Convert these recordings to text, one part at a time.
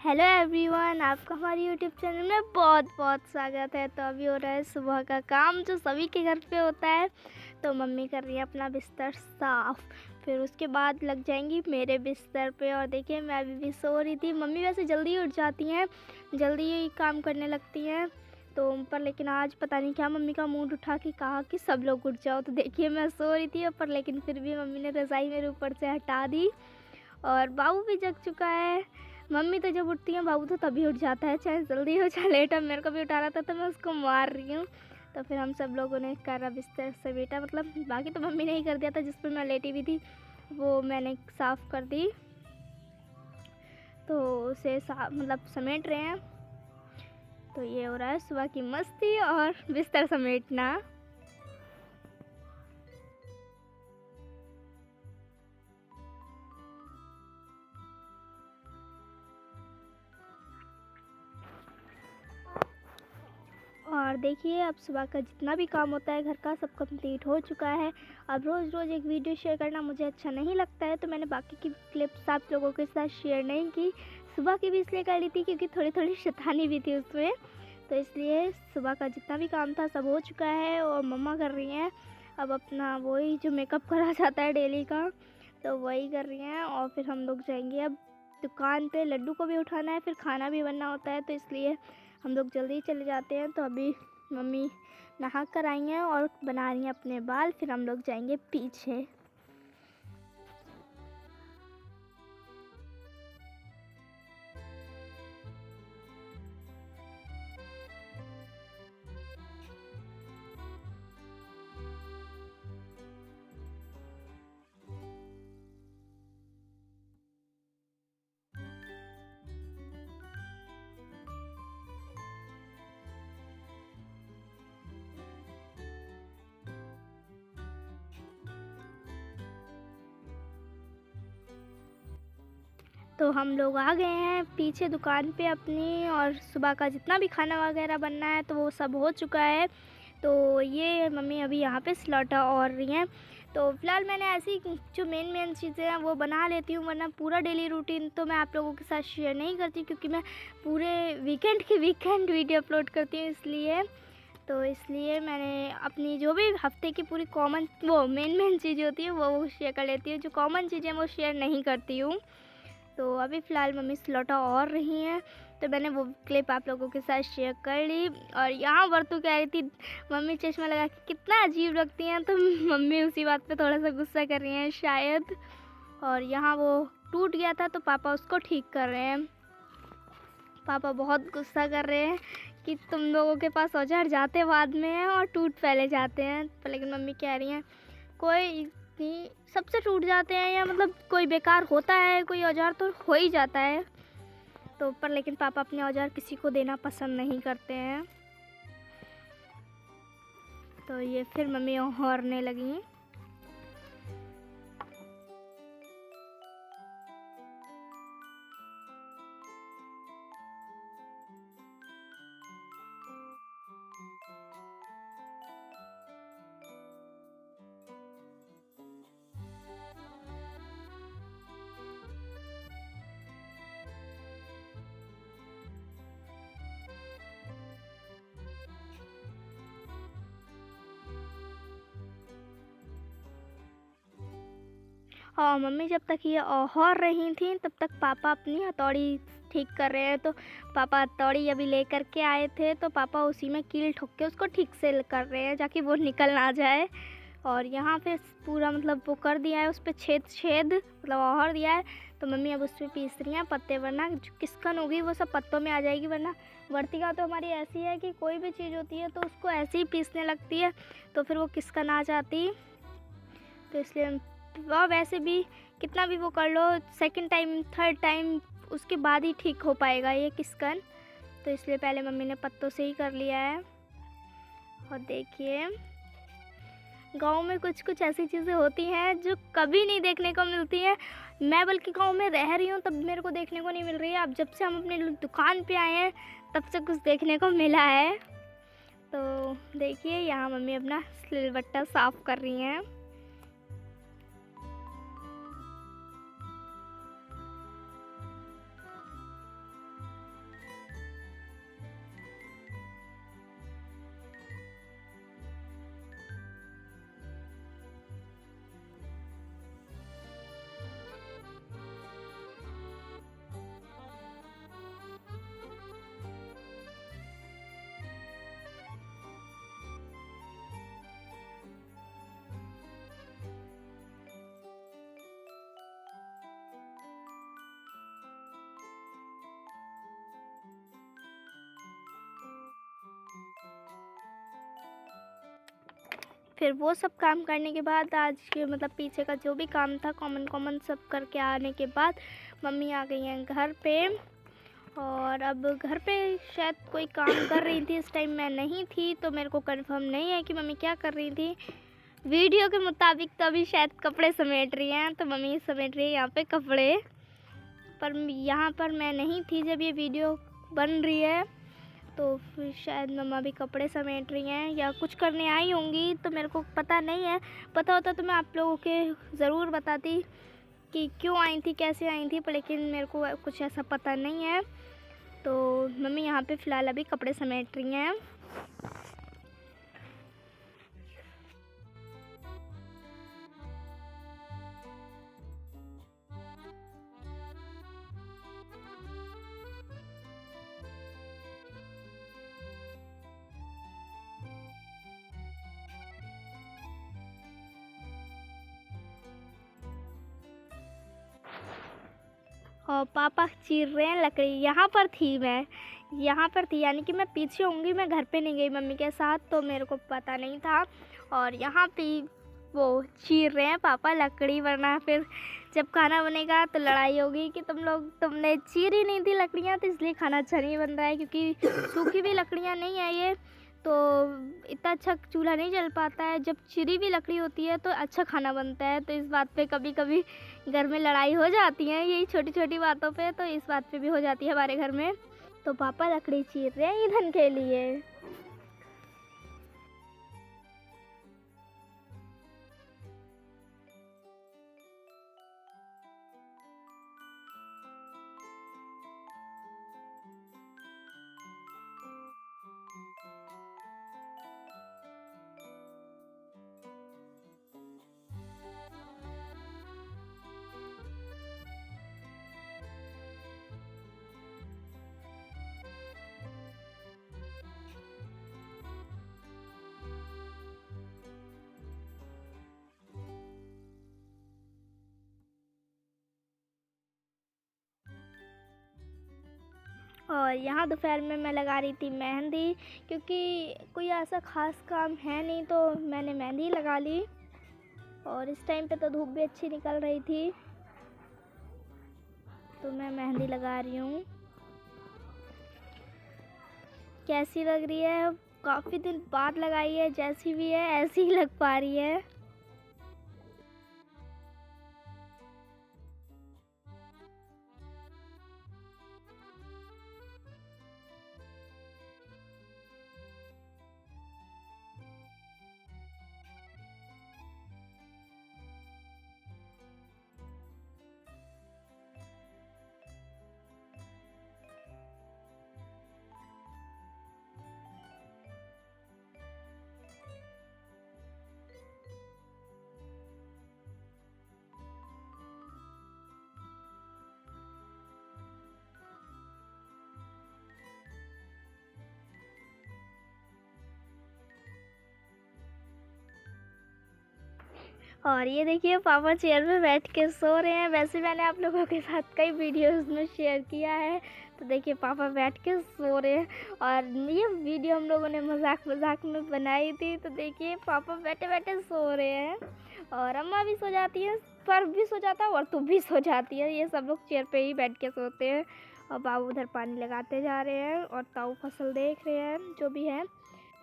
Hello everyone, आपका हमारे YouTube channel में बहुत बहुत स्वागत है। तो अभी हो रहा है सुबह का काम जो सभी के घर पे होता है। तो मम्मी कर रही है अपना बिस्तर साफ़, फिर उसके बाद लग जाएंगी मेरे बिस्तर पे। और देखिए मैं अभी भी सो रही थी। मम्मी वैसे जल्दी उठ जाती हैं, जल्दी ही काम करने लगती हैं। तो पर लेकिन आज पता नहीं क्या मम्मी का मूड उठा के कहा कि सब लोग उठ जाओ। तो देखिए मैं सो रही थी पर लेकिन फिर भी मम्मी ने रज़ाई मेरे ऊपर से हटा दी। और बाबू भी जग चुका है। मम्मी तो जब उठती है बाबू तो तभी उठ जाता है, चाहे जल्दी हो चाहे लेट हो। मेरे को भी उठा रहा था तो मैं उसको मार रही हूँ। तो फिर हम सब लोगों ने करा बिस्तर समेटा, मतलब बाकी तो मम्मी ने ही कर दिया था। जिस पर मैं लेटी हुई थी वो मैंने साफ़ कर दी। तो उसे मतलब समेट रहे हैं। तो ये हो रहा है सुबह की मस्ती और बिस्तर समेटना। और देखिए अब सुबह का जितना भी काम होता है घर का सब कंप्लीट हो चुका है। अब रोज़ रोज़ एक वीडियो शेयर करना मुझे अच्छा नहीं लगता है, तो मैंने बाकी की क्लिप्स आप लोगों के साथ शेयर नहीं की। सुबह की भी इसलिए कर ली थी क्योंकि थोड़ी थोड़ी शैतानी भी थी उसमें। तो इसलिए सुबह का जितना भी काम था सब हो चुका है और मम्मा कर रही हैं अब अपना वही जो मेकअप करा जाता है डेली का, तो वही कर रही हैं। और फिर हम लोग जाएंगे अब दुकान पे। लड्डू को भी उठाना है, फिर खाना भी बनना होता है, तो इसलिए हम लोग जल्दी चले जाते हैं। तो अभी मम्मी नहा कर आई हैं और बना रही हैं अपने बाल, फिर हम लोग जाएंगे पीछे। तो हम लोग आ गए हैं पीछे दुकान पे अपनी, और सुबह का जितना भी खाना वगैरह बनना है तो वो सब हो चुका है। तो ये मम्मी अभी यहाँ पे स्लॉटा और रही हैं। तो फिलहाल मैंने ऐसी जो मेन चीज़ें हैं वो बना लेती हूँ, वरना पूरा डेली रूटीन तो मैं आप लोगों के साथ शेयर नहीं करती क्योंकि मैं पूरे वीकेंड वीडियो अपलोड करती हूँ इसलिए। तो इसलिए मैंने अपनी जो भी हफ्ते की पूरी कॉमन वो मेन चीज़ें होती है वो शेयर कर लेती हूँ। जो कॉमन चीज़ें वो शेयर नहीं करती हूँ। तो अभी फ़िलहाल मम्मी स्लॉटा और रही हैं, तो मैंने वो क्लिप आप लोगों के साथ शेयर कर ली। और यहाँ वर्तु कह रही थी मम्मी चश्मा लगा के कितना अजीब लगती हैं, तो मम्मी उसी बात पे थोड़ा सा गुस्सा कर रही हैं शायद। और यहाँ वो टूट गया था तो पापा उसको ठीक कर रहे हैं। पापा बहुत गुस्सा कर रहे हैं कि तुम लोगों के पास औजार जाते बाद में हैं और टूट पहले जाते हैं। पर लेकिन मम्मी कह रही हैं कोई नहीं, सबसे टूट जाते हैं, या मतलब कोई बेकार होता है कोई औजार तो हो ही जाता है। तो पर लेकिन पापा अपने औजार किसी को देना पसंद नहीं करते हैं। तो ये फिर मम्मी औरने लगी। और मम्मी जब तक ये औहर रही थी तब तक पापा अपनी हथौड़ी ठीक कर रहे हैं। तो पापा हथौड़ी अभी लेकर के आए थे, तो पापा उसी में कील ठोक के उसको ठीक से कर रहे हैं ताकि वो निकल ना जाए। और यहाँ पे पूरा मतलब वो कर दिया है, उस पर छेद मतलब औहर दिया है। तो मम्मी अब उस पर पीस रही हैं पत्ते, वरना जो किस्कन होगी वो सब पत्तों में आ जाएगी। वरना वर्तिका तो हमारी ऐसी है कि कोई भी चीज़ होती है तो उसको ऐसे ही पीसने लगती है, तो फिर वो किस्कन आ जाती। तो इसलिए वह वैसे भी कितना भी वो कर लो, सेकंड टाइम थर्ड टाइम उसके बाद ही ठीक हो पाएगा ये किस्कन। तो इसलिए पहले मम्मी ने पत्तों से ही कर लिया है। और देखिए गांव में कुछ कुछ ऐसी चीज़ें होती हैं जो कभी नहीं देखने को मिलती हैं। मैं बल्कि गांव में रह रही हूँ तब मेरे को देखने को नहीं मिल रही है। अब जब से हम अपने दुकान पे आए हैं तब से कुछ देखने को मिला है। तो देखिए यहाँ मम्मी अपना सिलबट्टा साफ़ कर रही हैं। फिर वो सब काम करने के बाद आज के मतलब पीछे का जो भी काम था कॉमन सब करके आने के बाद मम्मी आ गई हैं घर पे। और अब घर पे शायद कोई काम कर रही थी, इस टाइम मैं नहीं थी तो मेरे को कंफर्म नहीं है कि मम्मी क्या कर रही थी। वीडियो के मुताबिक तो अभी शायद कपड़े समेट रही हैं, तो मम्मी समेट रही है यहाँ पे कपड़े। पर यहाँ पर मैं नहीं थी जब ये वीडियो बन रही है, तो फिर शायद मम्मा भी कपड़े समेट रही हैं या कुछ करने आई होंगी, तो मेरे को पता नहीं है। पता होता तो मैं आप लोगों के ज़रूर बताती कि क्यों आई थी, कैसे आई थी, पर लेकिन मेरे को कुछ ऐसा पता नहीं है। तो मम्मी यहाँ पे फ़िलहाल अभी कपड़े समेट रही हैं। और पापा चीर रहे हैं लकड़ी। यहाँ पर थी मैं, यहाँ पर थी, यानी कि मैं पीछे होंगी, मैं घर पे नहीं गई मम्मी के साथ, तो मेरे को पता नहीं था। और यहाँ पे वो चीर रहे हैं पापा लकड़ी, वरना फिर जब खाना बनेगा तो लड़ाई होगी कि तुमने चीरी नहीं थी लकड़ियाँ, तो इसलिए खाना अच्छा नहीं बन रहा है, क्योंकि सूखी भी लकड़ियाँ नहीं है ये, तो इतना अच्छा चूल्हा नहीं जल पाता है। जब चिरी हुई लकड़ी होती है तो अच्छा खाना बनता है। तो इस बात पे कभी कभी घर में लड़ाई हो जाती है, यही छोटी छोटी बातों पे, तो इस बात पे भी हो जाती है हमारे घर में। तो पापा लकड़ी चीर रहे हैं ईंधन के लिए। और यहाँ दोपहर में मैं लगा रही थी मेहंदी, क्योंकि कोई ऐसा ख़ास काम है नहीं तो मैंने मेहंदी लगा ली। और इस टाइम पे तो धूप भी अच्छी निकल रही थी, तो मैं मेहंदी लगा रही हूँ। कैसी लग रही है? काफ़ी दिन बाद लगाई है, जैसी भी है ऐसी ही लग पा रही है। और ये देखिए पापा चेयर पे बैठ के सो रहे हैं। वैसे मैंने आप लोगों के साथ कई वीडियोस में शेयर किया है, तो देखिए पापा बैठ के सो रहे हैं। और ये वीडियो हम लोगों ने मजाक मजाक में बनाई थी, तो देखिए पापा बैठे बैठे सो रहे हैं। और अम्मा भी सो जाती है, पर भी सो जाता है और तू भी सो जाती है। ये सब लोग चेयर पे ही बैठ के सोते हैं। और बाबू उधर पानी लगाते जा रहे हैं और ताऊ फसल देख रहे हैं, जो भी है।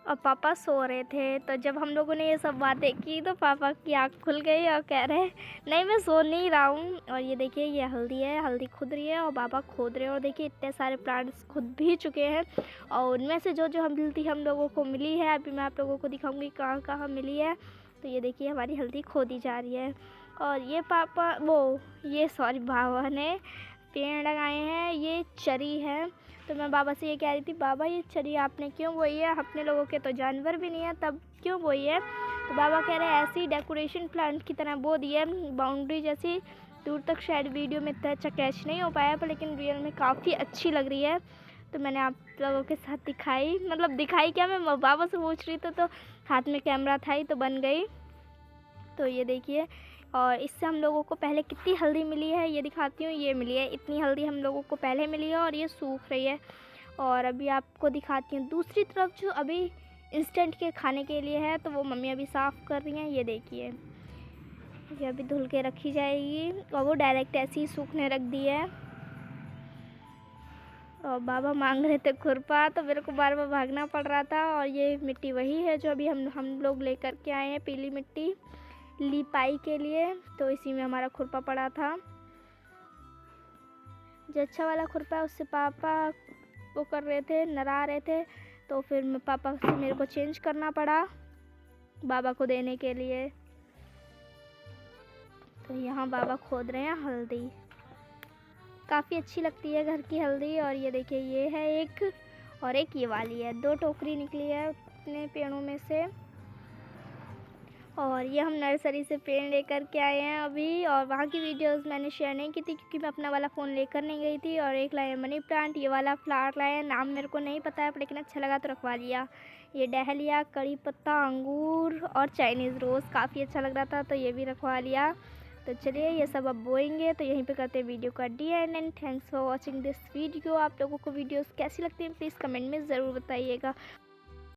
और पापा सो रहे थे, तो जब हम लोगों ने ये सब बातें की तो पापा की आँख खुल गई और कह रहे नहीं मैं सो नहीं रहा हूँ। और ये देखिए ये हल्दी है, हल्दी खुद रही है और बाबा खोद रहे हैं। और देखिए इतने सारे प्लांट्स खुद भी चुके हैं, और उनमें से जो जो हल्दी हम लोगों को मिली है, अभी मैं आप लोगों को दिखाऊंगी कहाँ कहाँ मिली है। तो ये देखिए हमारी हल्दी खोदी जा रही है। और ये सॉरी बाबा ने पेड़ लगाए हैं, ये चरी है। तो मैं बाबा से ये कह रही थी, बाबा ये चरी आपने क्यों बोई है? अपने लोगों के तो जानवर भी नहीं है, तब क्यों बोई है? तो बाबा कह रहे हैं ऐसे ही डेकोरेशन प्लांट की तरह बो दी है, बाउंड्री जैसी। दूर तक शायद वीडियो में इतना अच्छा कैच नहीं हो पाया, पर लेकिन रियल में काफ़ी अच्छी लग रही है। तो मैंने आप लोगों के साथ दिखाई, मतलब दिखाई क्या, मैं बाबा से पूछ रही थी तो हाथ में कैमरा था ही तो बन गई। तो ये देखिए, और इससे हम लोगों को पहले कितनी हल्दी मिली है ये दिखाती हूँ। ये मिली है, इतनी हल्दी हम लोगों को पहले मिली है और ये सूख रही है। और अभी आपको दिखाती हूँ दूसरी तरफ जो अभी इंस्टेंट के खाने के लिए है, तो वो मम्मी अभी साफ़ कर रही हैं। ये देखिए, ये अभी धुल के रखी जाएगी और वो डायरेक्ट ऐसे ही सूखने रख दी है। और बाबा मांग रहे थे खुरपा, तो मेरे को बार बार भागना पड़ रहा था। और ये मिट्टी वही है जो अभी हम लोग लेकर के आए हैं, पीली मिट्टी लिपाई के लिए। तो इसी में हमारा खुरपा पड़ा था। जो अच्छा वाला खुरपा है उससे पापा वो कर रहे थे, नरा रहे थे, तो फिर पापा से मेरे को चेंज करना पड़ा बाबा को देने के लिए। तो यहाँ बाबा खोद रहे हैं हल्दी, काफ़ी अच्छी लगती है घर की हल्दी। और ये देखिए, ये है एक, और एक ये वाली है। 2 टोकरी निकली है अपने पेड़ों में से। और ये हम नर्सरी से पेड़ लेकर के आए हैं अभी। और वहाँ की वीडियोस मैंने शेयर नहीं की थी क्योंकि मैं अपना वाला फ़ोन लेकर नहीं गई थी। और एक लाए मनी प्लांट, ये वाला फ्लावर लाए, नाम मेरे को नहीं पता है पर लेकिन अच्छा लगा तो रखवा लिया। ये डहलिया, कड़ी पत्ता, अंगूर और चाइनीज़ रोज़ काफ़ी अच्छा लग रहा था, तो ये भी रखवा लिया। तो चलिए ये सब अब बोएंगे, तो यहीं पे करते हैं वीडियो का and. Thanks for watching this video. आप लोगों को वीडियोस कैसी लगती हैं प्लीज़ कमेंट में ज़रूर बताइएगा।